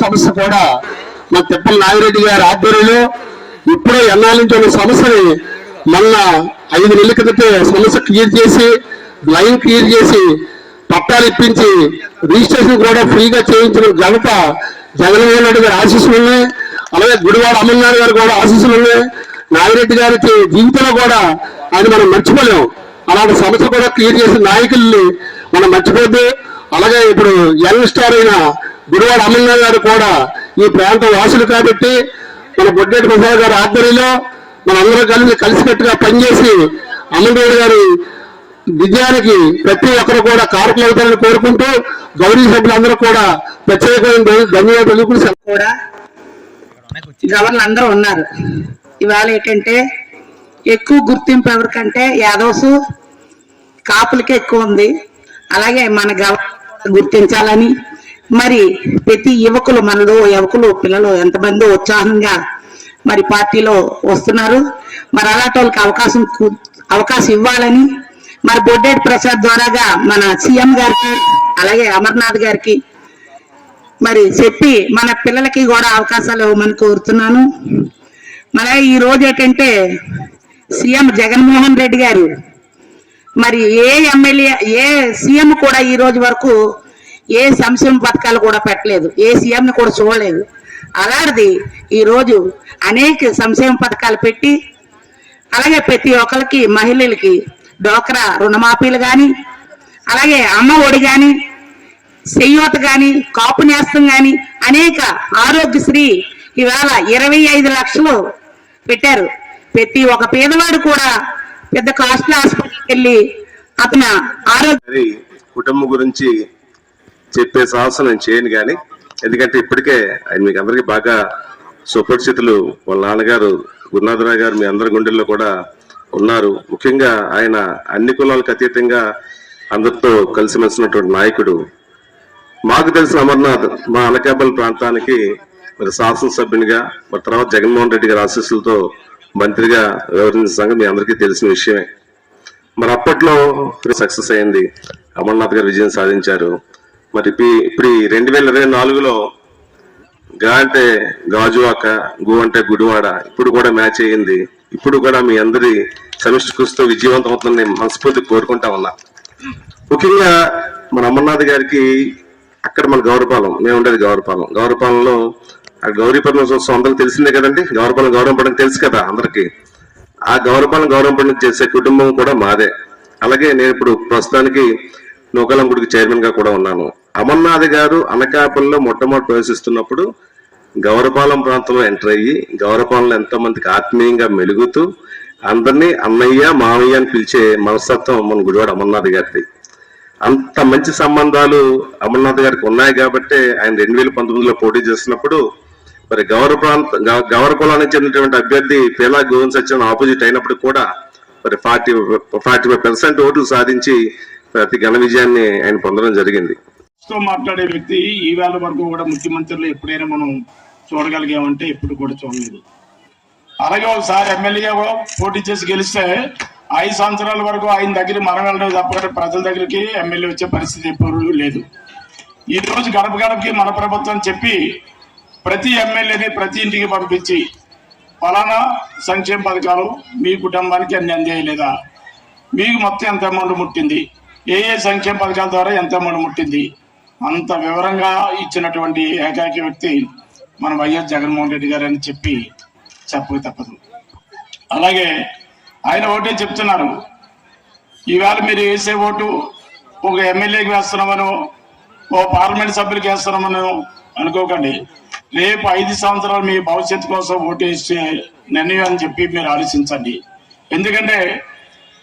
సమస్య కూడా మా తిప్పల నాగిరెడ్డి గారి ఆధ్వర్యంలో ఇప్పుడే ఎన్నాళ్ళ నుంచి ఉన్న సమస్యని మొన్న 5 నెలల క్రితమే సమస్య క్లియర్ చేసి లైన్ క్లియర్ చేసి పట్టాలు ఇప్పించి రిజిస్ట్రేషన్ కూడా ఫ్రీగా చేయించిన ఘనత జగన్మోహన్ రెడ్డి గారి ఆశీస్సులు ఉన్నాయి. అలాగే గుడివాడ అమర్నాథ్ గారు కూడా ఆశీస్సులు ఉన్నాయి. నాగిరెడ్డి గారికి జీవితంలో కూడా ఆయన మనం మర్చిపోలేము. అలాంటి సమస్య కూడా క్లియర్ చేసిన నాయకుల్ని మనం మర్చిపోద్దు. అలాగే ఇప్పుడు యంగ్ స్టార్ అయిన గుడివాడ అమర్నాథ్ గారు కూడా ఈ ప్రాంత వాసులు కాబట్టి మన బొడ్డేటి ప్రసాద్ గారి ఆధ్వర్యంలో మనందరం కలిసికట్టుగా పనిచేసి అమర్నాథ్ గారి విజయానికి ప్రతి ఒక్కరు కూడా కారకులు అవుతారని కోరుకుంటూ గౌరీ సభ్యులందరూ కూడా ప్రత్యేకమైన ధన్యవాదాలు కూడా గవర్నర్లు అందరూ ఉన్నారు. ఇవాళ ఏంటంటే ఎక్కువ గుర్తింపు ఎవరికంటే యాదవ్స్ కాపులకే ఎక్కువ ఉంది. అలాగే మన గవర్నర్ గుర్తించాలని మరి ప్రతి యువకులు పిల్లలు ఎంతమంది ఉత్సాహంగా మరి పార్టీలో వస్తున్నారు. మరి అలాంటి వాళ్ళకి అవకాశం ఇవ్వాలని మరి బొడ్డేటి ప్రసాద్ ద్వారాగా మన సీఎం గారికి అలాగే అమర్నాథ్ గారికి మరి చెప్పి మన పిల్లలకి కూడా అవకాశాలు ఇవ్వమని కోరుతున్నాను. మరి ఈ రోజు ఏంటంటే సీఎం జగన్మోహన్ రెడ్డి గారు మరి ఏ ఎమ్మెల్యే ఏ సీఎం కూడా ఈ రోజు వరకు ఏ సంక్షేమ పథకాలు కూడా పెట్టలేదు, ఏ సీఎంని కూడా చూడలేదు. అలాంటిది ఈరోజు అనేక సంక్షేమ పథకాలు పెట్టి అలాగే ప్రతి ఒక్కరికి మహిళలకి డోక్రా రుణమాఫీలు కానీ అలాగే అమ్మ ఒడి కానీ చెయ్యూత కానీ కాపు నేస్తం కానీ అనేక ఆరోగ్యశ్రీ ఇవాళ 25 లక్షలు పెట్టారు. ప్రతి ఒక్క పేదవాడు కూడా పెద్ద కాస్ట్లీ హాస్పిటల్కి వెళ్ళి అతను ఆరోగ్య కుటుంబం గురించి చెప్పే సాహసం నేను చేయను కానీ ఎందుకంటే ఇప్పటికే ఆయన మీకు అందరికీ బాగా సుపరిచితులు. వాళ్ళ నాన్నగారు గురునాథరావు గారు మీ అందరి గుండెల్లో కూడా ఉన్నారు. ముఖ్యంగా ఆయన అన్ని కులాలకు అతీతంగా అందరితో కలిసిమెలిసినటువంటి నాయకుడు. మాకు తెలిసిన అమర్నాథ్ మా అనకాపల్లి ప్రాంతానికి మరి శాసనసభ్యునిగా మరి తర్వాత జగన్మోహన్ రెడ్డి గారి ఆశీస్సులతో మంత్రిగా వ్యవహరించిన సంగతి మీ అందరికీ తెలిసిన విషయమే. మరి అప్పట్లో సక్సెస్ అయింది, అమర్నాథ్ గారు విజయం సాధించారు. మరి ఇప్పుడు 2024లో గా అంటే గాజువాక, గు అంటే గుడివాడ ఇప్పుడు కూడా మ్యాచ్ అయ్యింది. ఇప్పుడు కూడా మీ అందరి సమిష్టి కృషితో విజయవంతం అవుతుందని మనస్ఫూర్తి కోరుకుంటా ఉన్నా. ముఖ్యంగా మన అమర్నాథ్ గారికి అక్కడ మన గౌరపాలెం, మేము ఉండేది గౌరపాలెంలో ఆ గౌరీపట్నం ఉత్సవం అందరికి తెలిసిందే కదండి. గౌరపాలెం గౌరవం పండుగ తెలుసు కదా అందరికి. ఆ గౌరపాలెం గౌరవం పండుగ చేసే కుటుంబం కూడా మాదే. అలాగే నేను ఇప్పుడు ప్రస్తుతానికి నూకాలం గుడికి చైర్మన్ గా కూడా ఉన్నాను. అమర్నాథ్ గారు అనకాపల్లిలో మొట్టమొదటి ప్రవేశిస్తున్నప్పుడు గౌరపాలెం ప్రాంతంలో ఎంటర్ అయ్యి గౌరపాలెంలో ఎంతో మందికి ఆత్మీయంగా మెలుగుతూ అందరినీ అన్నయ్య మామయ్య అని పిలిచే మనస్తత్వం మన గుడివాడ అమర్నాథ్ గారిది. అంత మంచి సంబంధాలు అమర్నాథ్ గారికి ఉన్నాయి కాబట్టి ఆయన 2019లో పోటీ చేస్తున్నప్పుడు మరి గౌరకులానికి చెందినటువంటి అభ్యర్థి పేలా గోవింద్ సత్యం ఆపోజిట్ అయినప్పుడు కూడా మరి 45% ఓట్లు సాధించి ప్రతి ఘన విజయాన్ని ఆయన పొందడం జరిగింది. మాట్లాడే వ్యక్తి ఈవేళ వరకు కూడా ముఖ్యమంత్రులు ఎప్పుడైనా మనం చూడగలిగామంటే ఎప్పుడు కూడా చూడలేదు. అలాగే ఒకసారి ఎమ్మెల్యేగా పోటీ చేసి గెలిస్తే 5 సంవత్సరాల వరకు ఆయన దగ్గర మనం వెళ్ళడం తప్ప ప్రజల దగ్గరికి ఎమ్మెల్యే వచ్చే పరిస్థితి ఎప్పుడు లేదు. ఈ రోజు గడప గడపకి మన ప్రభుత్వం చెప్పి ప్రతి ఎమ్మెల్యేని ప్రతి ఇంటికి పంపించి ఫలానా సంక్షేమ పథకాలు మీ కుటుంబానికి అన్ని అందజేయలేదా, మీకు మొత్తం ఎంత అమౌంట్ ముట్టింది, ఏ సంక్షేమ పథకాల ద్వారా ఎంత అమౌంట్ ముట్టింది అంత వివరంగా ఇచ్చినటువంటి ఏకైక వ్యక్తి మన వైఎస్ జగన్మోహన్ రెడ్డి గారు అని చెప్పక తప్పదు. అలాగే ఆయన ఓటే చెప్తున్నారు. ఈవేళ మీరు వేసే ఓటు ఒక ఎమ్మెల్యేకి వేస్తున్నామను, ఓ పార్లమెంట్ సభ్యులకి వేస్తున్నామను అనుకోకండి. రేపు 5 సంవత్సరాలు మీ భవిష్యత్తు కోసం ఓటు వేసే నిర్ణయం అని చెప్పి మీరు ఆలోచించండి. ఎందుకంటే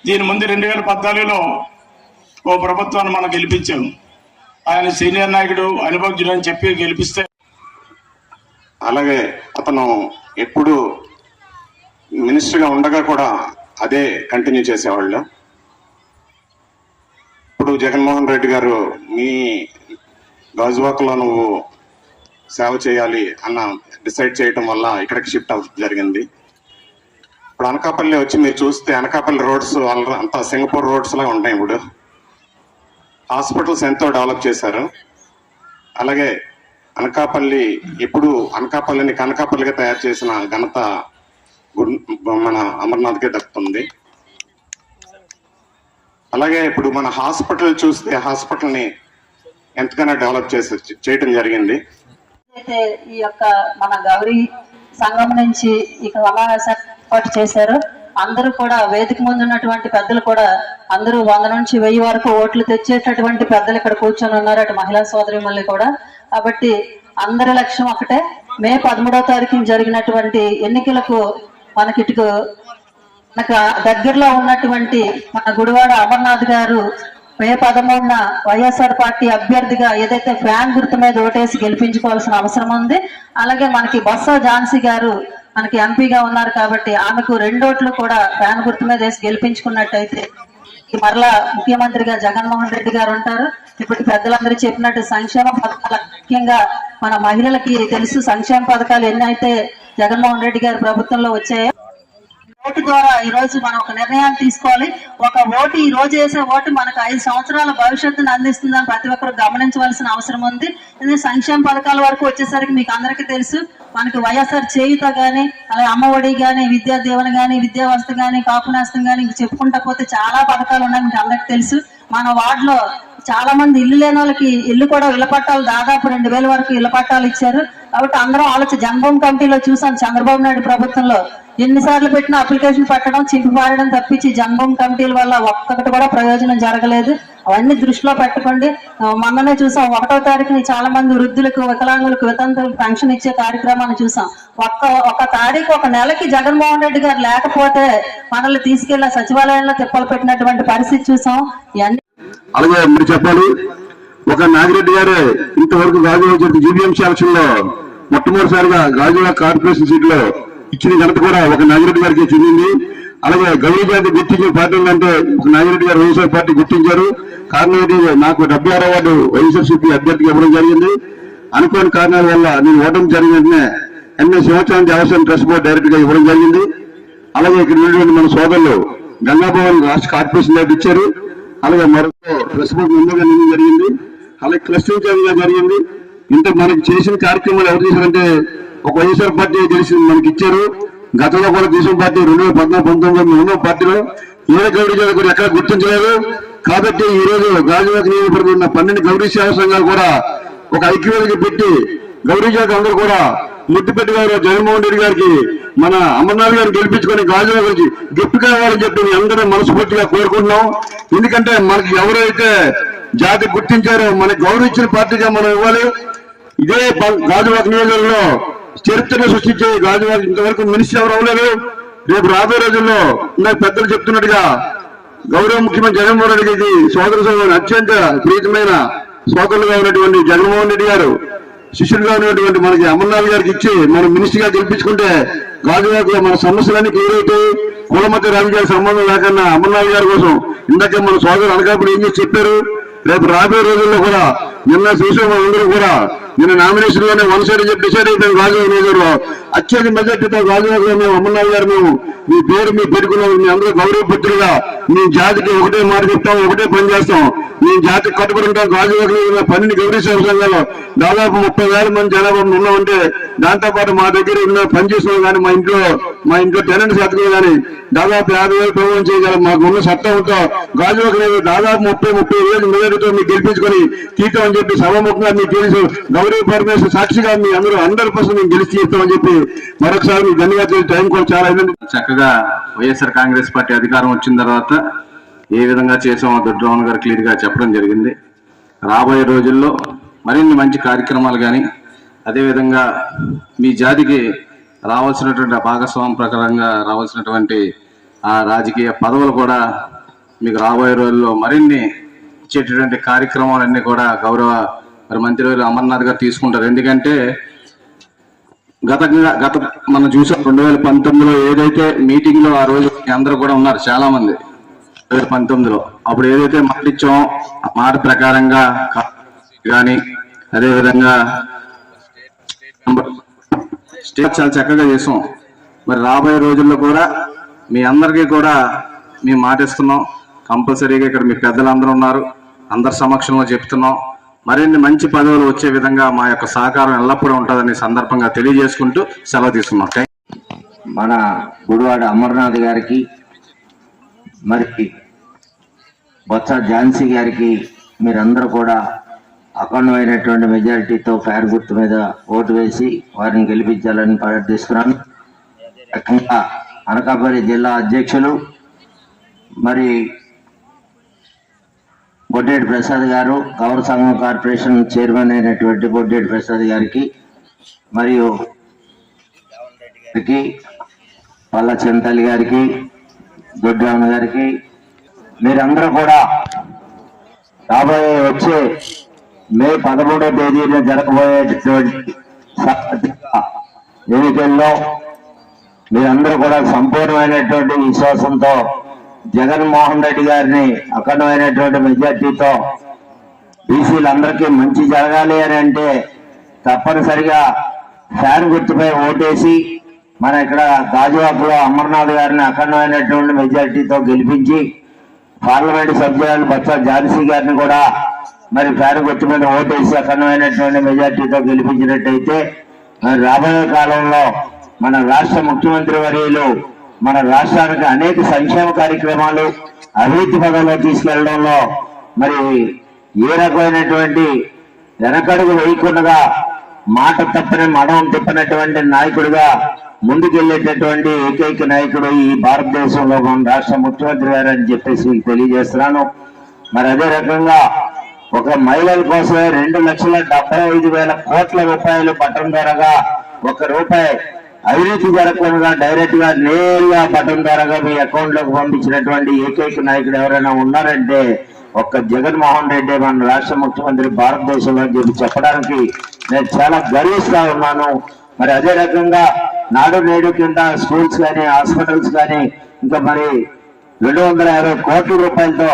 దీని ముందు 2014లో ఓ ప్రభుత్వాన్ని మనం గెలిపించాము. ఆయన సీనియర్ నాయకుడు అనుభవజ్ఞుడు అని చెప్పి గెలిపిస్తే అలాగే అతను ఎప్పుడు మినిస్టర్గా ఉండగా కూడా అదే కంటిన్యూ చేసేవాళ్ళు. ఇప్పుడు జగన్మోహన్ రెడ్డి గారు మీ గాజువాకలో నువ్వు సేవ చేయాలి అన్న డిసైడ్ చేయటం వల్ల ఇక్కడికి షిఫ్ట్ అవ్వడం జరిగింది. ఇప్పుడు అనకాపల్లి వచ్చి మీరు చూస్తే అనకాపల్లి రోడ్స్ అంతా సింగపూర్ రోడ్స్ లాగా ఉంటాయి. ఇప్పుడు హాస్పిటల్స్ ఎంతో డెవలప్ చేశారు. అలాగే అనకాపల్లి ఇప్పుడు అనకాపల్లిని కనకాపల్లిగా తయారు చేసిన ఘనత మన అమర్నాథ్కే దక్కుతుంది. అలాగే ఇప్పుడు మన హాస్పిటల్ చూస్తే హాస్పిటల్ని ఎంతగానో డెవలప్ చేయడం జరిగింది. అయితే ఈ యొక్క మన గౌరీ సంఘం నుంచి ఇక సమావేశం ఏర్పాటు చేశారు. అందరూ కూడా వేదిక ముందు ఉన్నటువంటి పెద్దలు కూడా అందరూ 100 నుంచి 1000 వరకు ఓట్లు తెచ్చేటటువంటి పెద్దలు ఇక్కడ కూర్చొని ఉన్నారు, అటు మహిళా సోదరిమల్లి కూడా. కాబట్టి అందరి లక్ష్యం ఒకటే, మే 13వ తారీఖున జరిగినటువంటి ఎన్నికలకు మనకి మనకు దగ్గరలో ఉన్నటువంటి మన గుడివాడ అమర్నాథ్ గారు మే 13న వైఎస్ఆర్ పార్టీ అభ్యర్థిగా ఏదైతే ఫ్యాన్ గుర్తు మీద ఓటేసి గెలిపించుకోవాల్సిన అవసరం ఉంది. అలాగే మనకి బొత్స ఝాన్సీ గారు మనకి ఎంపీగా ఉన్నారు కాబట్టి ఆమెకు 2 ఓట్లు కూడా ఫ్యాన్ గుర్తు మీద వేసి గెలిపించుకున్నట్టయితే మరలా ముఖ్యమంత్రిగా జగన్మోహన్ రెడ్డి గారు ఉంటారు. ఇప్పుడు పెద్దలందరూ చెప్పినట్టు సంక్షేమ పథకాలు ముఖ్యంగా మన మహిళలకి తెలుసు, సంక్షేమ పథకాలు ఎన్ని అయితే జగన్మోహన్ రెడ్డి గారి ప్రభుత్వంలో వచ్చాయో. ఓటు ద్వారా ఈ రోజు మనం ఒక నిర్ణయాన్ని తీసుకోవాలి. ఒక ఓటు, ఈ రోజు వేసే ఓటు మనకు 5 సంవత్సరాల భవిష్యత్తును అందిస్తుందని ప్రతి ఒక్కరు గమనించవలసిన అవసరం ఉంది. ఎందుకంటే సంక్షేమ పథకాల వరకు వచ్చేసరికి మీకు అందరికీ తెలుసు, మనకి వైఎస్ఆర్ చేయుత గానీ, అలాగే అమ్మఒడి గానీ, విద్యా దీవెన గానీ, విద్యావస్థ గానీ, కాపు నేస్తం గానీ, చెప్పుకుంటా పోతే చాలా పథకాలు ఉన్నాయి, మీకు అందరికి తెలుసు. మన వార్డులో చాలా మంది ఇల్లు లేని వాళ్ళకి ఇల్లు కూడా ఇళ్ల పట్టాలు దాదాపు 2000 వరకు ఇళ్ల పట్టాలు ఇచ్చారు. కాబట్టి అందరం జన్మభూమి కమిటీలో చూసాం, చంద్రబాబు నాయుడు ప్రభుత్వంలో ఎన్నిసార్లు పెట్టిన అప్లికేషన్ పెట్టడం, చింపి పారడం తప్పించి జన్మభూమి కమిటీల వల్ల ఒక్కటి కూడా ప్రయోజనం జరగలేదు. అవన్నీ దృష్టిలో పెట్టుకోండి. మొన్ననే చూసాం, 1వ తారీఖుని చాలా మంది వృద్ధులకు, వికలాంగులకు, వితంతులకు పెన్షన్ ఇచ్చే కార్యక్రమాన్ని చూసాం. ఒక తారీఖు, ఒక నెలకి జగన్మోహన్ రెడ్డి గారు లేకపోతే మనల్ని తీసుకెళ్లి సచివాలయంలో తిప్పలు పెట్టినటువంటి పరిస్థితి చూసాం. ఇవన్నీ అలాగే మీరు చెప్పాలి, ఒక నాగిరెడ్డి గారే ఇంతవరకు గాజువాక జీబీఎంసీ ఎలక్షన్ లో మొట్టమొదటిసారిగా గాజువాక కార్పొరేషన్ సీట్ లో ఇచ్చిన ఘనత కూడా ఒక నాగిరెడ్డి గారికి చెందింది. అలాగే గౌరీ జాతి గుర్తించిన పార్టీ అంటే ఒక నాగిరెడ్డి గారు వైఎస్ఆర్ పార్టీ గుర్తించారు. కారణం ఏంటి, నాకు 76వ వార్డు వైఎస్ఆర్సీపీ అభ్యర్థిగా ఇవ్వడం జరిగింది. అనుకోని కారణాల వల్ల నేను ఓటమి జరిగిన వెంటనే ఎన్ఎస్ సంవత్సరం దేవస్థానం ట్రస్ట్ బోర్డు డైరెక్టర్ గా ఇవ్వడం జరిగింది. అలాగే ఇక్కడ ఉన్నటువంటి మన సోదరులు గంగాభవన్ రాష్ట్ర కార్పొరేషన్ డైరెక్టర్ ఇచ్చారు. అలాగే మరొక ట్రస్ట్ బోర్డు ముందుగా నిన్న జరిగింది. అలాగే క్లస్టరింగ్ జరిగింది. ఇంత మనకి చేసిన కార్యక్రమాలు ఎవరు చేశారంటే ఒక వైఎస్ఆర్ పార్టీ తెలిసి మనకి ఇచ్చారు. గతంలో కూడా దేశం పార్టీ 2014-19 ఉన్నో పార్టీలో ఏ గౌరీ జాతి కూడా ఎక్కడ గుర్తించలేదు. కాబట్టి ఈ రోజు గాజువాక నియోజకవర్గంలో ఉన్న 12 గౌరీ సేవా సంఘాలు కూడా ఒక ఐక్యవేదిక పెట్టి గౌరీ జాతి అందరూ కూడా ముద్దుపెట్టి గారు జగన్మోహన్ రెడ్డి గారికి మన అమర్నాథ్ గారిని గెలిపించుకొని గాజువాక గురించి గిఫ్ట్ కావాలని చెప్పి మీ అందరూ మనస్ఫూర్తిగా కోరుకుంటున్నాం. ఎందుకంటే మనకి ఎవరైతే జాతి గుర్తించారో మనకి గౌరవించిన పార్టీగా మనం ఇవ్వాలి. ఇదే గాజువాక నియోజకవర్గంలో చరిత్రను సృష్టించే గాజువాక ఇంతవరకు మినిస్టర్ ఎవరు అవ్వలేదు. రేపు రాబోయే రోజుల్లో నాకు పెద్దలు చెప్తున్నట్టుగా గౌరవ ముఖ్యమంత్రి జగన్మోహన్ రెడ్డి గారికి సోదర సోదరులు అత్యంత ప్రీతమైన సోదరులుగా ఉన్నటువంటి జగన్మోహన్ రెడ్డి గారు శిష్యులుగా ఉన్నటువంటి మనకి అమర్నాథ్ గారికి ఇచ్చి మనం మినిస్టర్ గా గెలిపించుకుంటే గాజువాకలో మన సమస్యలన్నీ క్లియర్ అవుతాయి. కులమత రాజకీయాల సంబంధం లేకుండా అమర్నాథ్ గారి కోసం ఇందాక మన సోదరు అనకాపల్లి ఏం చేసి చెప్పారు. రేపు రాబోయే రోజుల్లో కూడా నిన్న చూసాం అందరూ కూడా నిన్న నామినేషన్ లోనే 1 సైడ్ చెప్పి డిసైడ్ అయిపోయింది. గాజువాక నియోజకవర్గంలో అత్యధిక మెజార్టీతో గాజువాకలో మేము అమర్నాథ్ గారు మేము మీ పేరు మీ పెట్టుకున్నాం, మీ అందరూ గౌరవపుత్రులుగా మీ జాతికి ఒకటే మాట చెప్తాం, ఒకటే పని చేస్తాం, మీ జాతికి కట్టుబడి ఉంటాం. గాజువాకలో 12 గౌరీ సేవ సంఘాల్లో దాదాపు 30,000 మంది జనాభా ఉన్నామంటే దాంతో పాటు మా దగ్గర ఉన్న పనిచేసిన కానీ మా ఇంట్లో టెనెంట్స్ అతుకులు కానీ దాదాపు 50,000 ప్రభుత్వం చేయగలం. మాకు ఉన్న సత్తా ఉంటాం. గాజువాక దాదాపు 30,000 మెజార్టీతో మీకు గెలిపించుకొని తీర్థం అని చెప్పి సభాముఖంగా మీకు తెలుసు. గౌరవ పరమేశ్వర సాక్షిగా మీ అందరూ 100% మేము గెలిచి తీస్తామని చెప్పి మరొకసారి మీకు ధన్యవాదాలు. టైం కూడా చాలా అయింది. చక్కగా వైఎస్ఆర్ కాంగ్రెస్ పార్టీ అధికారం వచ్చిన తర్వాత ఏ విధంగా చేసామో దొడ్డరామన్ గారు క్లియర్ గా చెప్పడం జరిగింది. రాబోయే రోజుల్లో మరిన్ని మంచి కార్యక్రమాలు కానీ అదేవిధంగా మీ జాతికి రావాల్సినటువంటి భాగస్వామ్యం ప్రకారంగా రావాల్సినటువంటి ఆ రాజకీయ పదవులు కూడా మీకు రాబోయే రోజుల్లో మరిన్ని ఇచ్చేటటువంటి కార్యక్రమాలన్నీ కూడా గౌరవ మంత్రి అమర్నాథ్ గారు తీసుకుంటారు. ఎందుకంటే గత మనం చూసాం 2019లో ఏదైతే మీటింగ్ లో ఆ రోజు అందరూ కూడా ఉన్నారు చాలా మంది. 2019లో అప్పుడు ఏదైతే మాట ఇచ్చామో ఆ మాట ప్రకారంగా కానీ అదేవిధంగా స్టేట్ చాలా చక్కగా చేసాం. మరి రాబోయే రోజుల్లో కూడా మీ అందరికీ కూడా మేము మాట ఇస్తున్నాం. కంపల్సరీగా ఇక్కడ మీ పెద్దలందరూ ఉన్నారు, అందరి సమక్షంలో చెప్తున్నాం. మరిన్ని మంచి పదవులు వచ్చే విధంగా మా యొక్క సహకారం ఎల్లప్పుడూ ఉంటుందని సందర్భంగా తెలియజేసుకుంటూ సెలవు తీసుకున్నాం. మన గుడివాడ అమర్నాథ్ గారికి, మరి బొత్స ఝాన్సీ గారికి మీరందరూ కూడా అఖండమైనటువంటి మెజారిటీతో ఫ్యాన్ గుర్తు మీద ఓటు వేసి వారిని గెలిపించాలని ప్రార్థిస్తున్నాను. అనకాపల్లి జిల్లా అధ్యక్షులు మరి బొడ్డేటి ప్రసాద్ గారు, గౌరవ సంఘం కార్పొరేషన్ చైర్మన్ అయినటువంటి బొడ్డేటి ప్రసాద్ గారికి, మరియు పల్ల చింతల్లి గారికి, దొడ్రామ గారికి, మీరందరూ కూడా రాబోయే వచ్చే మే 11వ తేదీన జరగబోయేటటువంటి ఎన్నికల్లో మీరందరూ కూడా సంపూర్ణమైనటువంటి విశ్వాసంతో జగన్మోహన్ రెడ్డి గారిని అఖండమైనటువంటి మెజార్టీతో బీసీలందరికీ మంచి జరగాలి అని అంటే తప్పనిసరిగా ఫ్యాన్ గుర్తుపై ఓటేసి మన ఇక్కడ గాజువాకలో అమర్నాథ్ గారిని అఖండమైనటువంటి మెజార్టీతో గెలిపించి పార్లమెంటు సభ్యురాలు బొత్స ఝాన్సీ గారిని కూడా మరి ఫ్యాన్ గుర్తు మీద ఓటేసి అఖండమైనటువంటి మెజార్టీతో గెలిపించినట్టయితే మరి రాబోయే కాలంలో మన రాష్ట్ర ముఖ్యమంత్రి వర్యులు మన రాష్ట్రానికి అనేక సంక్షేమ కార్యక్రమాలు అభివృద్ధి పదంలో తీసుకెళ్లడంలో మరి ఏ రకమైనటువంటి వెనకడుగు వేయకుండా మాట తప్పని మడం తిప్పినటువంటి నాయకుడిగా ముందుకెళ్లేటటువంటి ఏకైక నాయకుడు ఈ భారతదేశంలో మన రాష్ట్ర ముఖ్యమంత్రి గారు అని చెప్పేసి మీకు తెలియజేస్తున్నాను. మరి అదే రకంగా ఒక మహిళల కోసమే 2,75,000 కోట్ల రూపాయలు పట్టణం ద్వారాగా ₹1 అవినీతి జరగకుండా డైరెక్ట్ గా నేరుగా పట్టణం ద్వారాగా మీ అకౌంట్ లోకి పంపించినటువంటి ఏకైక నాయకుడు ఎవరైనా ఉన్నారంటే ఒక్క జగన్మోహన్ రెడ్డి మన రాష్ట్ర ముఖ్యమంత్రి భారతదేశంలో అని చెప్పి చెప్పడానికి నేను చాలా గర్విస్తా ఉన్నాను. మరి అదే రకంగా నాడు నేడు కింద స్కూల్స్ కానీ హాస్పిటల్స్ కానీ ఇంకా మరి 250 కోట్ల రూపాయలతో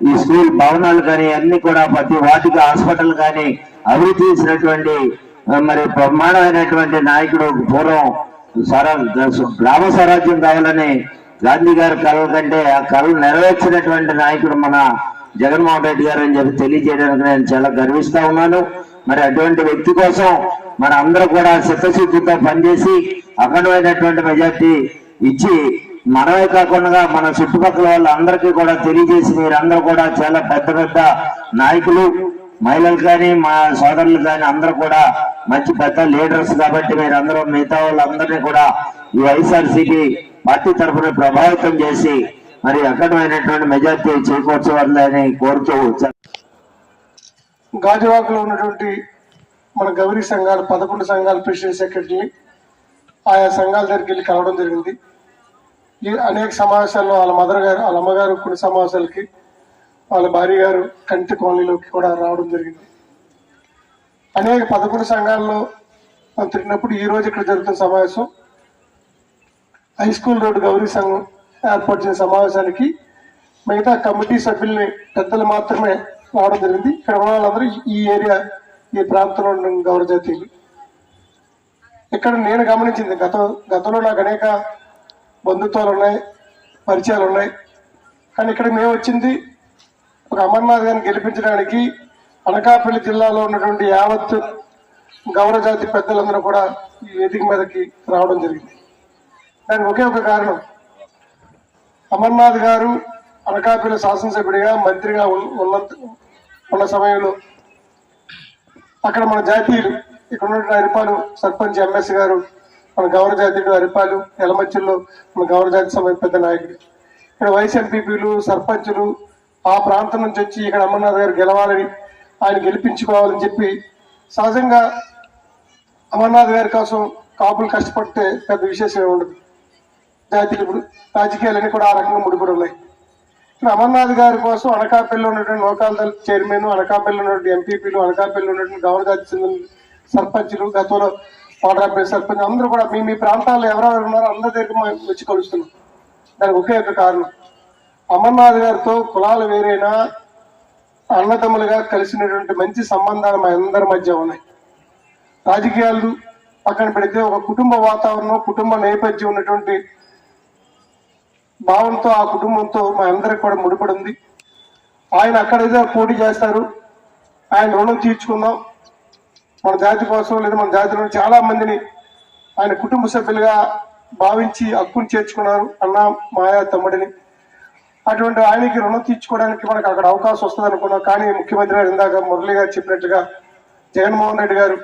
ఈ స్కూల్ భవనాలు కానీ అన్ని కూడా ప్రతి వాటికి హాస్పిటల్ కానీ అభివృద్ధి చేసినటువంటి మరి బ్రహ్మాండమైనటువంటి నాయకుడు. పూర్వం గ్రామ స్వరాజ్యం కావాలని గాంధీ గారి కళల కంటే ఆ కళలు నెరవేర్చినటువంటి నాయకుడు మన జగన్మోహన్ రెడ్డి గారు అని చెప్పి తెలియజేయడానికి నేను చాలా గర్విస్తా ఉన్నాను. మరి అటువంటి వ్యక్తి కోసం మన అందరూ కూడా చిత్తశుద్ధితో పనిచేసి అఖండమైనటువంటి మెజార్టీ ఇచ్చి మనమే కాకుండా మన చుట్టుపక్కల వాళ్ళందరికీ కూడా తెలియజేసి మీరందరూ కూడా చాలా పెద్ద పెద్ద నాయకులు, మహిళలు కానీ మా సోదరులు కానీ అందరూ కూడా మంచి పెద్ద లీడర్స్ కాబట్టి మీరందరూ మిగతా వాళ్ళందరినీ కూడా ఈ వైఎస్ఆర్సీపీ పార్టీ తరఫున ప్రభావితం చేసి మరి అఖండమైనటువంటి మెజార్టీ చేకూర్చవాలని కోరుతూ గాజువాకలో ఉన్నటువంటి మన గౌరీ సంఘాలు 11 సంఘాల ప్రెసిడెంట్ సెక్రటరీ ఆయా సంఘాల దగ్గరికి వెళ్ళి కలవడం జరిగింది. ఈ అనేక సమావేశాల్లో వాళ్ళ మదర్ గారు, వాళ్ళ అమ్మగారు కొన్ని సమావేశాలకి, వాళ్ళ భార్య గారు కంటి కాలనీలోకి కూడా రావడం జరిగింది. అనేక 11 సంఘాల్లో మనం తిరిగినప్పుడు ఈ రోజు ఇక్కడ జరుగుతున్న సమావేశం హై స్కూల్ రోడ్డు గౌరీ సంఘం ఏర్పాటు చేసిన సమావేశానికి మిగతా కమిటీ సభ్యుల్ని పెద్దలు మాత్రమే రావడం జరిగింది. ఇక్కడ ఉన్న వాళ్ళందరూ ఈ ఏరియా ఈ ప్రాంతంలో ఉన్న గౌరవ జాతీయులు. ఇక్కడ నేను గమనించింది గతంలో నాకు అనేక బంధుత్వాలు ఉన్నాయి, పరిచయాలు ఉన్నాయి. కానీ ఇక్కడ మేము వచ్చింది ఒక అమర్నాథ్ గారిని గెలిపించడానికి అనకాపల్లి జిల్లాలో ఉన్నటువంటి యావత్ గౌరవ జాతి పెద్దలందరూ కూడా ఈ వేదిక మీదకి రావడం జరిగింది. దానికి ఒకే ఒక కారణం, అమర్నాథ్ గారు అనకాపల్లి శాసనసభ్యుడిగా మంత్రిగా ఉన్న సమయంలో అక్కడ మన జాతీయులు ఇక్కడ ఉన్నటువంటి అరిపాలు సర్పంచ్ ఎంఎస్ గారు, మన గౌరవ జాతీయుడు అరిపాలు ఎలమచ్చిల్లో మన గౌరవ జాతి సమయ పెద్ద నాయకుడు, ఇక్కడ వైస్ ఎంపీపీలు సర్పంచులు ఆ ప్రాంతం నుంచి వచ్చి ఇక్కడ అమర్నాథ్ గారు గెలవాలని ఆయన గెలిపించుకోవాలని చెప్పి సహజంగా అమర్నాథ్ గారి కోసం కాపులు కష్టపడితే పెద్ద విశేషం ఉండదు. జాతీయులు ఇప్పుడు రాజకీయాలన్నీ కూడా ఆ రకంగా ముడిపడి ఉన్నాయి. అమర్నాథ్ గారి కోసం అనకాపల్లిలో ఉన్నటువంటి లోకాల దళిత చైర్మన్, అనకాపల్లిలో ఉన్నటువంటి ఎంపీపీలు, అనకాపల్లిలో ఉన్నటువంటి గౌరవ జాతి చెందిన సర్పంచులు, గతంలో వాటర్ సర్పంచ్ అందరూ కూడా మీ ప్రాంతాల్లో ఎవరెవరు ఉన్నారో అందరి దగ్గర వచ్చి కలుస్తున్నాం. దానికి ఒకే ఒక కారణం, అమర్నాథ్ గారితో కులాలు వేరైనా అన్నదమ్ములుగా కలిసినటువంటి మంచి సంబంధాలు మా అందరి మధ్య ఉన్నాయి. రాజకీయాలు పక్కన పెడితే ఒక కుటుంబ వాతావరణం, కుటుంబ నేపథ్యం ఉన్నటువంటి భావంతో ఆ కుటుంబంతో మా అందరికి కూడా ముడిపడి ఉంది. ఆయన అక్కడ ఏదో పోటీ చేస్తారు, ఆయన రుణం తీర్చుకుందాం. మన జాతి కోసం లేదా మన జాతిలో చాలా మందిని ఆయన కుటుంబ సభ్యులుగా భావించి హక్కును చేర్చుకున్నారు, అన్న మాయా తమ్ముడిని. అటువంటి ఆయనకి రుణం తీర్చుకోవడానికి మనకు అక్కడ అవకాశం వస్తుంది అనుకున్నాం. కానీ ముఖ్యమంత్రి గారు ఇందాక మురళి గారు చెప్పినట్టుగా జగన్మోహన్ రెడ్డి గారు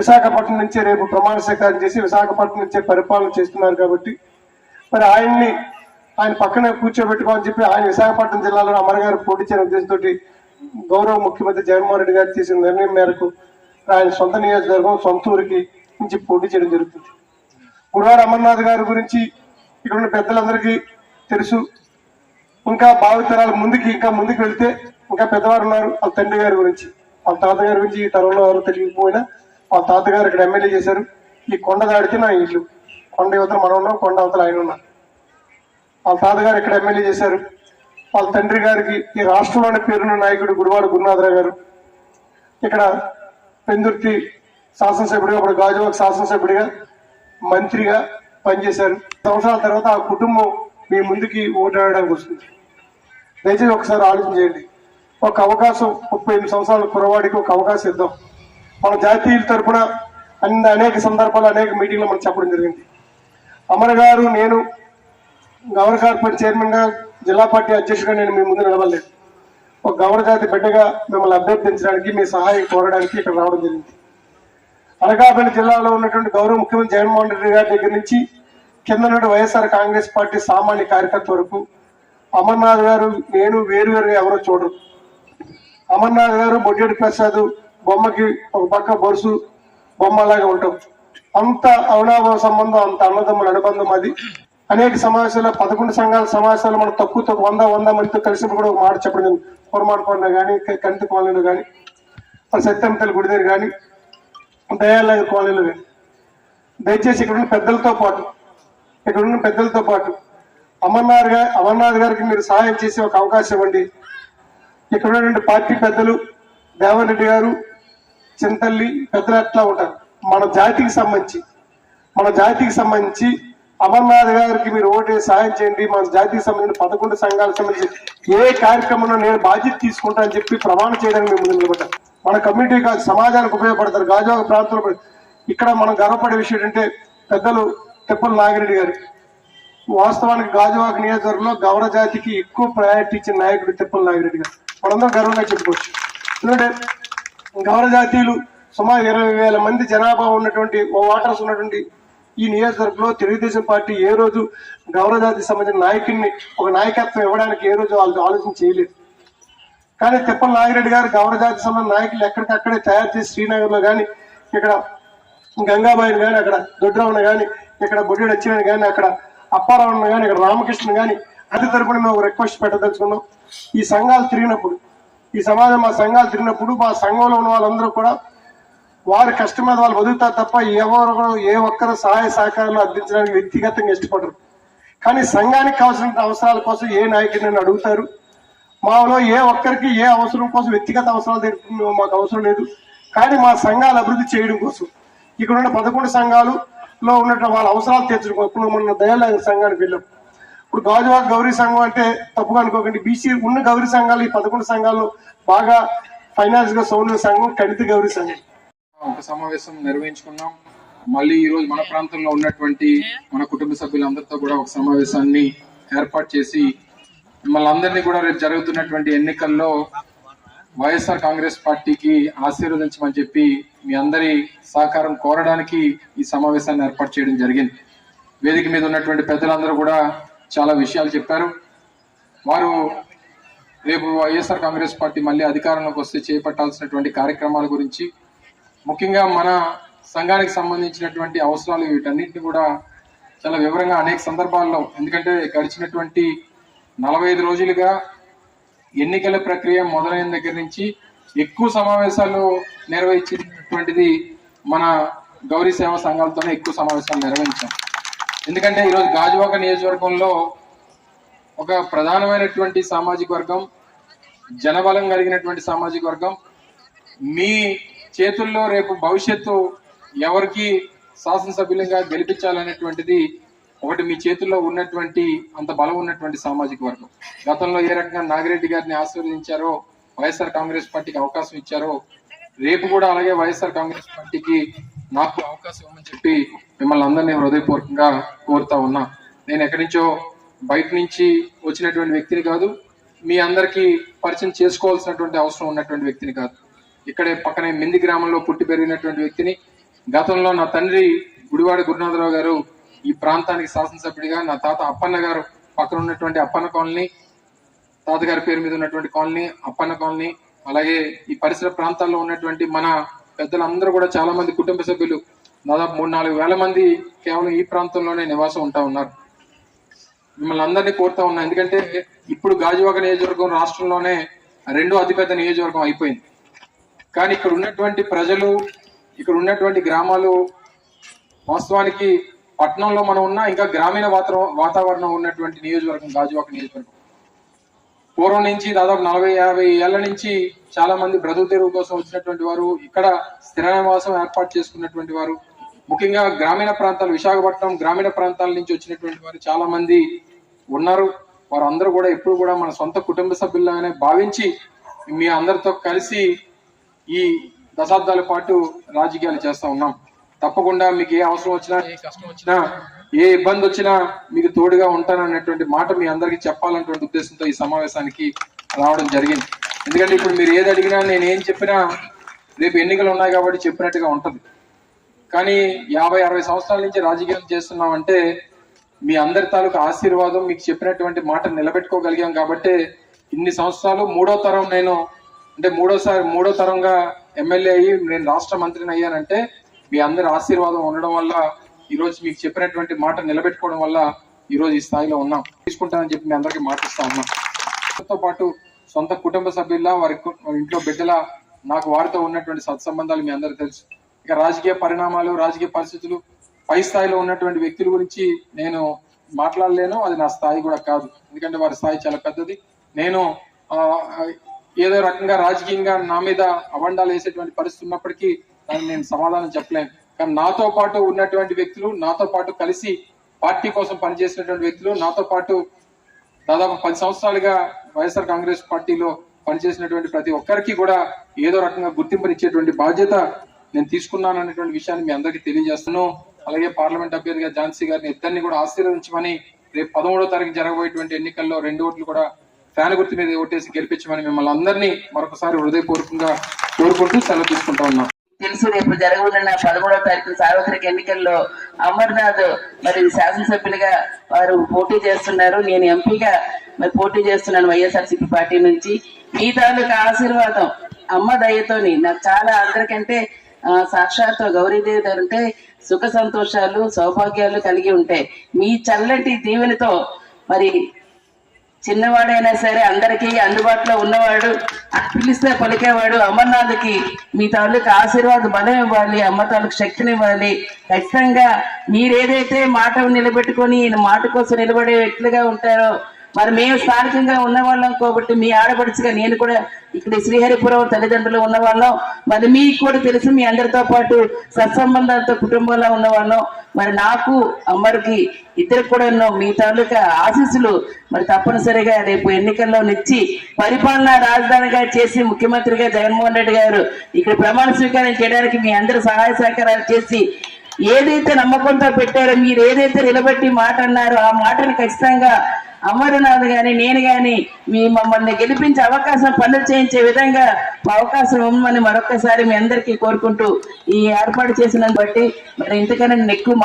విశాఖపట్నం నుంచే రేపు ప్రమాణ స్వీకారం చేసి విశాఖపట్నం నుంచే పరిపాలన చేస్తున్నారు కాబట్టి మరి ఆయన పక్కనే కూర్చోబెట్టుకోవాలని చెప్పి ఆయన విశాఖపట్నం జిల్లాలో అమరగారు పోటీ చేయడం ఉద్దేశంతో గౌరవ ముఖ్యమంత్రి జగన్మోహన్ రెడ్డి గారు చేసిన నిర్ణయం మేరకు ఆయన సొంత నియోజకవర్గం సొంత ఊరికి నుంచి పోటీ చేయడం జరుగుతుంది. గుడివాడ అమర్నాథ్ గారి గురించి ఇక్కడ ఉన్న పెద్దలందరికీ తెలుసు. ఇంకా భావితరాలు ఇంకా ముందుకు వెళ్తే ఇంకా పెద్దవారు ఉన్నారు. వాళ్ళ తండ్రి గారి గురించి, వాళ్ళ తాతగారి గురించి ఈ తరంలో ఎవరు తెలియకపోయినా వాళ్ళ తాతగారు ఇక్కడ ఎమ్మెల్యే చేశారు. ఈ కొండ దాడితే నా ఇల్లు, కొండ యువతలు మనం ఉన్నాం, కొండ అవతల ఆయన ఉన్నారు. వాళ్ళ తాతగారు ఇక్కడ ఎమ్మెల్యే చేశారు. వాళ్ళ తండ్రి గారికి ఈ రాష్ట్రంలోని పేరున్న నాయకుడు గుడివాడ గురునాథరావు గారు ఇక్కడ పెందుర్తి శాసనసభ్యుడిగా, ఇప్పుడు గాజువాక శాసనసభ్యుడిగా, మంత్రిగా పనిచేశారు. సంవత్సరాల తర్వాత ఆ కుటుంబం మీ ముందుకి ఓటాడడానికి వస్తుంది. దయచేసి ఒకసారి ఆలోచన చేయండి. ఒక అవకాశం 38 సంవత్సరాల కురవాడికి ఒక అవకాశం ఇద్దాం. మన జాతీయుల తరఫున అనేక సందర్భాలు అనేక మీటింగ్లు మనం చెప్పడం జరిగింది. అమర్ గారు, నేను గౌరవ కార్పొరేట్ చైర్మన్ గా, జిల్లా పార్టీ అధ్యక్షుడిగా నేను మీ ముందు నిలబడలేదు. ఒక గౌరవ జాతి బిడ్డగా మిమ్మల్ని అభ్యర్థించడానికి, మీ సహాయం కోరడానికి ఇక్కడ రావడం జరిగింది. అనకాపల్లి జిల్లాలో ఉన్నటువంటి గౌరవ ముఖ్యమంత్రి జగన్మోహన్ రెడ్డి గారి దగ్గర నుంచి కింద నుండి వైఎస్ఆర్ కాంగ్రెస్ పార్టీ సామాన్య కార్యకర్త వరకు అమర్నాథ్ గారు, నేను వేరువేరుగా ఎవరో చూడరు. అమర్నాథ్ గారు బొడ్డేటి ప్రసాద్ బొమ్మకి ఒక పక్క బొరుసు బొమ్మలాగా ఉంటాం. అంత అవినాభావ సంబంధం, అంత అన్నదమ్ముల అనుబంధం అది. అనేక సమావేశాలు, 11 సంఘాల సమావేశాలు మనం తక్కువ 100 మందితో కలిసి కూడా ఒక మాట చెప్పడం, పొరమాటపడిన కానీ, కంటి కాలనీలో కానీ, సత్యంతల గుడి దగ్గర కానీ, దయాలయ కాలనీలో కానీ, దయచేసి ఇక్కడున్న పెద్దలతో పాటు అమర్నాథ్ గారికి మీరు సహాయం చేసే ఒక అవకాశం ఇవ్వండి. ఇక్కడ ఉన్నటువంటి పార్టీ పెద్దలు దేవన్ రెడ్డి గారు, చింతల్లి పెద్దలు ఎట్లా ఉంటారు. మన జాతికి సంబంధించి అమర్నాథ్ గారికి మీరు ఓటే సహాయం చేయండి. మన జాతికి సంబంధించిన 11 సంఘాలకు సంబంధించి ఏ కార్యక్రమంలో నేను బాధ్యత తీసుకుంటా అని చెప్పి ప్రమాణం చేయడానికి మేము ముందు నిలబడ్డాం. మన కమ్యూనిటీ కాదు, సమాజానికి ఉపయోగపడతారు. గాజువాక ప్రాంతంలో ఇక్కడ మనం గర్వపడే విషయం ఏంటంటే పెద్దలు తిప్పల నాగిరెడ్డి గారు. వాస్తవానికి గాజువాక నియోజకవర్గంలో గౌర జాతికి ఎక్కువ ప్రయారిటీ ఇచ్చిన నాయకుడు తిప్పల నాగిరెడ్డి గారు. మనందరం గర్వంగా చెప్పుకోవచ్చు. ఎందుకంటే గౌర జాతీయులు సుమారు 20,000 మంది జనాభా ఉన్నటువంటి ఓటర్స్ ఉన్నటువంటి ఈ నియోజకవర్గంలో తెలుగుదేశం పార్టీ ఏ రోజు గౌర జాతికి సంబంధించిన నాయకుడిని ఒక నాయకత్వం ఇవ్వడానికి ఏ రోజు వాళ్ళు ఆలోచన చేయలేదు. కానీ తిప్పల నాగిరెడ్డి గారు గౌర జాతికి సంబంధించిన నాయకులు ఎక్కడికక్కడే తయారు చేసి శ్రీనగర్లో కానీ, ఇక్కడ గంగాబాయిని కానీ, అక్కడ దొడ్రావుని కానీ, ఇక్కడ బొడ్డేడు వచ్చిన కానీ, అక్కడ అప్పారావుని కానీ, ఇక్కడ రామకృష్ణ కానీ, అది తరపున మేము ఒక రిక్వెస్ట్ పెట్టదలుచుకున్నాం. ఈ సంఘాలు తిరిగినప్పుడు, ఈ సమాజం మా సంఘాలు తిరిగినప్పుడు మా సంఘంలో ఉన్న వాళ్ళందరూ కూడా వారి కష్టం మీద వాళ్ళు బతుకుతారు తప్ప ఏ ఒక్కరు సహాయ సహకారాలు అందించడానికి వ్యక్తిగతంగా ఇష్టపడరు. కానీ సంఘానికి కావాల్సిన అవసరాల కోసం ఏ నాయకుడిని అడుగుతారు. మాలో ఏ ఒక్కరికి ఏ అవసరం కోసం వ్యక్తిగత అవసరాలు మాకు అవసరం లేదు. కానీ మా సంఘాలు అభివృద్ధి చేయడం కోసం ఇక్కడ ఉన్న 11 సంఘాలులో ఉన్నట్టు వాళ్ళ అవసరాలు తీర్చడం కోసం ఇప్పుడు మన దయాలయ సంఘానికి వెళ్ళాం. ఇప్పుడు గాజువాక గౌరీ సంఘం అంటే తప్పుగా అనుకోకండి. బీసీ ఉన్న గౌరీ సంఘాలు ఈ 11 సంఘాల్లో బాగా ఫైనాన్స్ గా సౌండ్ సంఘం కణితి గౌరీ సంఘం. ఒక సమావేశం నిర్వహించుకున్నాం. మళ్ళీ ఈ రోజు మన ప్రాంతంలో ఉన్నటువంటి మన కుటుంబ సభ్యులందరితో కూడా ఒక సమావేశాన్ని ఏర్పాటు చేసి మిమ్మల్ని అందరినీ కూడా రేపు జరుగుతున్నటువంటి ఎన్నికల్లో వైఎస్ఆర్ కాంగ్రెస్ పార్టీకి ఆశీర్వదించమని చెప్పి మీ అందరి సహకారం కోరడానికి ఈ సమావేశాన్ని ఏర్పాటు చేయడం జరిగింది. వేదిక మీద ఉన్నటువంటి పెద్దలందరూ కూడా చాలా విషయాలు చెప్పారు. వారు రేపు వైఎస్ఆర్ కాంగ్రెస్ పార్టీ మళ్ళీ అధికారంలోకి వస్తే చేపట్టాల్సినటువంటి కార్యక్రమాల గురించి, ముఖ్యంగా మన సంఘానికి సంబంధించినటువంటి అవసరాలు, వీటన్నిటిని కూడా చాలా వివరంగా అనేక సందర్భాల్లో, ఎందుకంటే గడిచినటువంటి 45 రోజులుగా ఎన్నికల ప్రక్రియ మొదలైన దగ్గర నుంచి ఎక్కువ సమావేశాలు నిర్వహించినటువంటిది మన గౌరీ సేవా సంఘాలతోనే ఎక్కువ సమావేశాలు నిర్వహించాం. ఎందుకంటే ఈరోజు గాజువాక నియోజకవర్గంలో ఒక ప్రధానమైనటువంటి సామాజిక వర్గం, జనబలం కలిగినటువంటి సామాజిక వర్గం, మీ చేతుల్లో రేపు భవిష్యత్తు ఎవరికి శాసనసభ్యులుగా గెలిపించాలనేటువంటిది ఒకటి మీ చేతుల్లో ఉన్నటువంటి అంత బలం ఉన్నటువంటి సామాజిక వర్గం. గతంలో ఏ రకంగా నాగిరెడ్డి గారిని ఆశీర్వదించారో వైఎస్ఆర్ కాంగ్రెస్ పార్టీకి అవకాశం ఇచ్చారో రేపు కూడా అలాగే వైఎస్ఆర్ కాంగ్రెస్ పార్టీకి నాకు అవకాశం ఇవ్వమని చెప్పి మిమ్మల్ని అందరినీ హృదయపూర్వకంగా కోరుతా ఉన్నా. నేను ఎక్కడి నుంచో బయట నుంచి వచ్చినటువంటి వ్యక్తిని కాదు, మీ అందరికీ పరిచయం చేసుకోవాల్సినటువంటి అవసరం ఉన్నటువంటి వ్యక్తిని కాదు. ఇక్కడే పక్కనే మెంది గ్రామంలో పుట్టి పెరిగినటువంటి వ్యక్తిని. గతంలో నా తండ్రి గుడివాడ గురునాథరావు గారు ఈ ప్రాంతానికి శాసనసభ్యుడిగా, నా తాత అప్పన్న గారు పక్కన ఉన్నటువంటి అప్పన్న కాలనీ, తాతగారి పేరు మీద ఉన్నటువంటి కాలనీ అప్పన్న కాలనీ, అలాగే ఈ పరిసర ప్రాంతాల్లో ఉన్నటువంటి మన పెద్దలందరూ కూడా చాలా మంది కుటుంబ సభ్యులు దాదాపు 3-4 వేల మంది కేవలం ఈ ప్రాంతంలోనే నివాసం ఉంటా ఉన్నారు. మిమ్మల్ని అందరినీ కోరుతా ఉన్నా, ఎందుకంటే ఇప్పుడు గాజువాక నియోజకవర్గం రాష్ట్రంలోనే 2వ అతిపెద్ద నియోజకవర్గం అయిపోయింది. కానీ ఇక్కడ ఉన్నటువంటి ప్రజలు, ఇక్కడ ఉన్నటువంటి గ్రామాలు వాస్తవానికి పట్టణంలో మనం ఉన్నా ఇంకా గ్రామీణ వాతావరణం ఉన్నటువంటి నియోజకవర్గం గాజువాక నియోజకవర్గం. పూర్వం నుంచి దాదాపు 40-50 ఏళ్ల నుంచి చాలా మంది బ్రతుకు తెరువు కోసం వచ్చినటువంటి వారు, ఇక్కడ స్థిర నివాసం ఏర్పాటు చేసుకున్నటువంటి వారు, ముఖ్యంగా గ్రామీణ ప్రాంతాలు, విశాఖపట్నం గ్రామీణ ప్రాంతాల నుంచి వచ్చినటువంటి వారు చాలా మంది ఉన్నారు. వారందరూ కూడా ఎప్పుడు కూడా మన సొంత కుటుంబ సభ్యుల్లాగానే భావించి మీ అందరితో కలిసి ఈ దశాబ్దాల పాటు రాజకీయాలు చేస్తా ఉన్నాం. తప్పకుండా మీకు ఏ అవసరం వచ్చినా, ఏ కష్టం వచ్చినా, ఏ ఇబ్బంది వచ్చినా మీకు తోడుగా ఉంటానన్నటువంటి మాట మీ అందరికీ చెప్పాలన్నటువంటి ఉద్దేశంతో ఈ సమావేశానికి రావడం జరిగింది. ఎందుకంటే ఇప్పుడు మీరు ఏది అడిగినా, నేను ఏం చెప్పినా రేపు ఎన్నికలు ఉన్నాయి కాబట్టి చెప్పినట్టుగా ఉంటది. కానీ 50-60 సంవత్సరాల నుంచి రాజకీయం చేస్తున్నామంటే మీ అందరి తాలూకు ఆశీర్వాదం, మీకు చెప్పినటువంటి మాట నిలబెట్టుకోగలిగాం కాబట్టి ఇన్ని సంవత్సరాలు 3వ తరం నేను, అంటే మూడో తరంగా ఎమ్మెల్యే అయ్యి నేను రాష్ట్ర మంత్రిని అయ్యానంటే మీ అందరి ఆశీర్వాదం ఉండడం వల్ల, ఈరోజు మీకు చెప్పినటువంటి మాట నిలబెట్టుకోవడం వల్ల ఈరోజు ఈ స్థాయిలో ఉన్నాం. తీసుకుంటానని చెప్పి మీ అందరికీ మాటిస్తా ఉన్నాం. తో పాటు సొంత కుటుంబ సభ్యుల్లా, వారి ఇంట్లో బిడ్డల, నాకు వారితో ఉన్నటువంటి సత్సంబంధాలు మీ అందరికీ తెలుసు. ఇక రాజకీయ పరిణామాలు, రాజకీయ పరిస్థితులు, పై స్థాయిలో ఉన్నటువంటి వ్యక్తుల గురించి నేను మాట్లాడలేను, అది నా స్థాయి కూడా కాదు. ఎందుకంటే వారి స్థాయి చాలా పెద్దది. నేను ఏదో రకంగా రాజకీయంగా నా మీద అబండాలు వేసేటువంటి పరిస్థితి ఉన్నప్పటికీ దాన్ని నేను సమాధానం చెప్పలేను. కానీ నాతో పాటు ఉన్నటువంటి వ్యక్తులు, నాతో పాటు కలిసి పార్టీ కోసం పనిచేసినటువంటి వ్యక్తులు, నాతో పాటు దాదాపు 10 సంవత్సరాలుగా వైఎస్ఆర్ కాంగ్రెస్ పార్టీలో పనిచేసినటువంటి ప్రతి ఒక్కరికి కూడా ఏదో రకంగా గుర్తింపునిచ్చేటువంటి బాధ్యత నేను తీసుకున్నాను అనేటువంటి విషయాన్ని మీ అందరికీ తెలియజేస్తున్నాను. అలాగే పార్లమెంట్ అభ్యర్థిగా ఝాన్సీ గారిని ఇద్దరిని కూడా ఆశీర్వదించమని, రేపు 13వ తారీఖు జరగబోయేటువంటి ఎన్నికల్లో 2 ఓట్లు కూడా ఫ్యాన్ గుర్తు మీద ఓటేసి గెలిపించమని మిమ్మల్ని అందరినీ మరొకసారి హృదయపూర్వకంగా కోరుకుంటూ సెలవు తీసుకుంటా ఉన్నాం. తెలుసు, రేపు జరగనున్న 13వ తారీఖు సార్వత్రిక ఎన్నికల్లో అమర్నాథ్ మరి శాసనసభ్యులుగా వారు పోటీ చేస్తున్నారు. నేను ఎంపీగా మరి పోటీ చేస్తున్నాను వైఎస్ఆర్సీపీ పార్టీ నుంచి. మీ తాలూకా ఆశీర్వాదం, అమ్మ దయతోని నాకు చాలా, అందరికంటే సాక్షాత్ గౌరీదేవి అంటే సుఖ సంతోషాలు, సౌభాగ్యాలు కలిగి ఉంటాయి. మీ చల్లటి దీవెనతో మరి చిన్నవాడైనా సరే అందరికీ అందుబాటులో ఉన్నవాడు, పిలిస్తే పలికేవాడు అమర్నాథ్కి మీ తాలూకు ఆశీర్వాద బలం ఇవ్వాలి, అమ్మ తాలూకు శక్తిని ఇవ్వాలి. ఖచ్చితంగా మీరేదైతే మాట నిలబెట్టుకొని మాట కోసం నిలబడే వ్యక్తులుగా ఉంటారో, మరి మేము స్థానికంగా ఉన్నవాళ్ళం కాబట్టి, మీ ఆడపడుచుగా నేను కూడా ఇక్కడ శ్రీహరిపురం తల్లిదండ్రులు ఉన్నవాళ్ళం, మరి మీకు కూడా తెలుసు, మీ అందరితో పాటు సత్సంబంధాలతో కుటుంబంలో ఉన్నవాళ్ళం. మరి నాకు అమ్మరికి ఇద్దరు కూడా మీ తాలూకా ఆశీస్సులు మరి తప్పనిసరిగా రేపు ఎన్నికల్లో నిచ్చి పరిపాలనా రాజధానిగా చేసి ముఖ్యమంత్రిగా జగన్మోహన్ రెడ్డి గారు ఇక్కడ ప్రమాణ స్వీకారం చేయడానికి మీ అందరూ సహాయ సహకారాలు చేసి ఏదైతే నమ్మకంతో పెట్టారో, మీరు ఏదైతే నిలబెట్టి మాట అన్నారో ఆ మాటను ఖచ్చితంగా అమరనాథ్ గాని నేను గాని మమ్మల్ని గెలిపించే అవకాశం, పనులు చేయించే విధంగా అవకాశం ఇవ్వమని మరొకసారి మీ అందరికీ కోరుకుంటూ ఈ ఏర్పాటు చేసినందుకు బట్టి మరి ఇంతకన్నా ఎక్కువ